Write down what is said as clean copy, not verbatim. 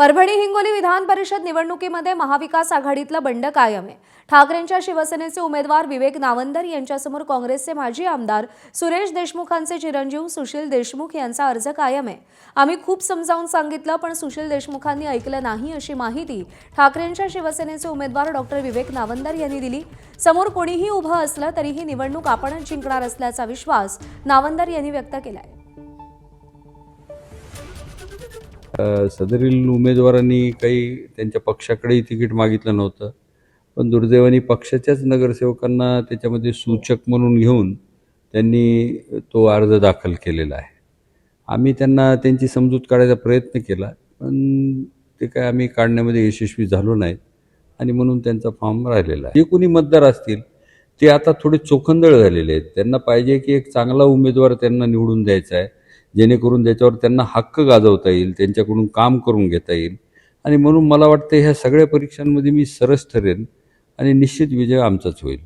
परभणी हिंगोली विधान परिषद निवडणुकीमध्ये महाविकास आघाडीतलं बंड कायम आहे। ठाकरेंच्या शिवसेनेचे उमेदवार विवेक नावंदर यांच्यासमोर काँग्रेसचे माजी आमदार सुरेश देशमुखांचे चिरंजीव सुशील देशमुख यांचा अर्ज कायम आहे। आम्ही खूप समजावून सांगितलं पण सुशील देशमुखांनी ऐकलं नाही अशी माहिती ठाकरेंच्या शिवसेनेचे उमेदवार डॉक्टर विवेक नावंदर यांनी दिली। समोर कोणीही उभं असलं तरी ही निवडणूक आपणच जिंकणार असल्याचा विश्वास नावंदर यांनी व्यक्त केलाय। सदरील उमेदवारांनी काही त्यांच्या पक्षाकडेही तिकीट मागितलं नव्हतं, पण दुर्दैवाने पक्षाच्याच नगरसेवकांना त्याच्यामध्ये सूचक म्हणून घेऊन त्यांनी तो अर्ज दाखल केलेला आहे। आम्ही त्यांना त्यांची समजूत काढायचा प्रयत्न केला, पण ते काय आम्ही काढण्यामध्ये यशस्वी झालो नाहीत आणि म्हणून त्यांचा फॉर्म राहिलेला आहे। जे कोणी मतदार असतील ते आता थोडे चोखंदळ झालेले आहेत। त्यांना पाहिजे की एक चांगला उमेदवार त्यांना निवडून द्यायचा आहे, जेणेकरून त्याच्यावर त्यांना हक्क गाजवता येईल, त्यांच्याकडून काम करून घेता येईल। आणि म्हणून मला वाटतं ह्या सगळ्या परीक्षांमध्ये मी सरस ठरेन आणि निश्चित विजय आमचाच होईल।